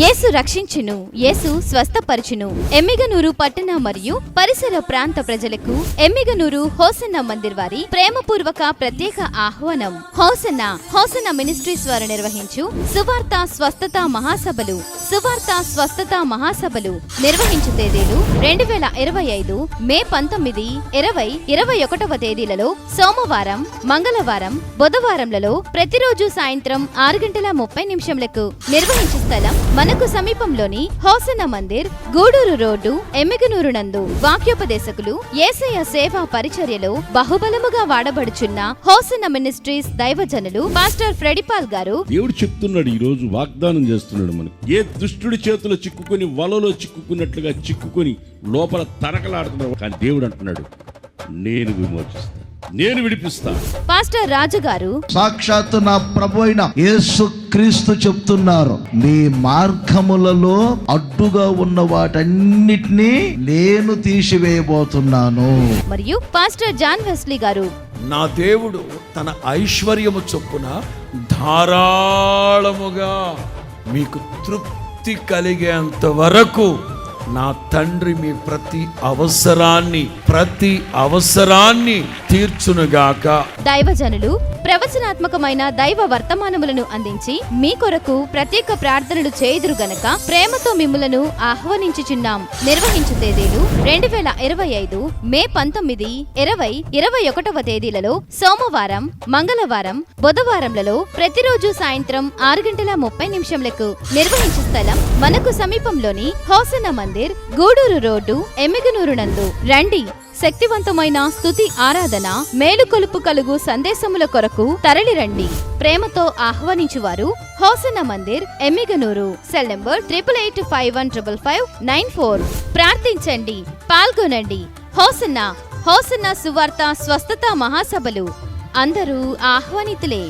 యేసు రక్షించును, యేసు స్వస్థపరచును. ఎమ్మిగనూరు పట్టణ మరియు పరిసర ప్రాంత ప్రజలకు ఎమ్మిగనూరు హోసన్న మందిర్ వారి ప్రేమపూర్వక ప్రత్యేక ఆహ్వానం. హోసన్న మినిస్ట్రీస్ వారు నిర్వహించు సువార్త స్వస్థత మహాసభలు. సువార్త స్వస్థత మహాసభలు నిర్వహించు తేదీలు 2025 మే 19, 20, 21వ తేదీలలో సోమవారం, మంగళవారం, బుధవారంలలో ప్రతిరోజు సాయంత్రం 6:30 నిర్వహించు స్థలం మనకు సమీపంలోని హోసన్న మందిర్, గూడూరు రోడ్డు, ఎమ్మిగనూరు నందు. వాక్యోపదేశకులు యేసయ్య సేవా పరిచర్యలో బహుబలముగా వాడబడుచున్న హోసన్న మినిస్ట్రీస్ దైవజనులు పాస్టర్ ఫ్రెడిపాల్ గారు. దేవుడు చెప్తున్నాడు, ఈ రోజు వాగ్దానం చేస్తున్నాడు మనకు. ఏ దుష్టుడి చేతిలో చిక్కుకొని వలలో చిక్కుకున్నట్లుగా చిక్కుకొని లోపల తనకలాడుతున్నాడు, కానీ దేవుడు అంటున్నాడు, నేను విమోచిస్తాను, నేను విడిపిస్తా. పాస్టర్ రాజు గారు సాక్షాత్తు నా ప్రభు అయిన యేసు క్రీస్తు చెప్తున్నారు, మీ మార్గములలో అడ్డుగా ఉన్న వాటన్నిటినీ నేను తీసివేయబోతున్నాను. మరియు పాస్టర్ జాన్ వెస్లీ గారు, నా దేవుడు తన ఐశ్వర్యము చొప్పున ధారాళముగా మీకు తృప్తి కలిగేంత వరకు నా తండ్రి మీ ప్రతి అవసరాన్ని తీర్చునుగాక. దైవజనులు ప్రవచనాత్మకమైన దైవ వర్తమానములను అందించి మీ కొరకు ప్రత్యేక ప్రార్థనలు చేయుదురు గనక ప్రేమతో మిమ్ములను ఆహ్వానించుచున్నాం. నిర్వహించు తేదీలు 2025 మే 19, 20, 21వ తేదీలలో సోమవారం, మంగళవారం, బుధవారంలలో ప్రతిరోజు సాయంత్రం 6:30 నిర్వహించు స్థలం మనకు సమీపంలోని హోసన్న మందిర్, గూడూరు రోడ్డు, ఎమ్మిగనూరు నందు. రండి. శక్తివంతమైన స్తుతి ఆరాధన, మేలుకొలుపు కలుగు సందేశముల కొరకు తరలిరండి. ప్రేమతో ఆహ్వానించువారు హోసన్న మందిర్, ఎమ్మిగనూరు. Cell number 88515554. ప్రార్థించండి, పాల్గొనండి. హోసన్న సువార్త స్వస్థత మహాసభలు అందరూ ఆహ్వానితులే.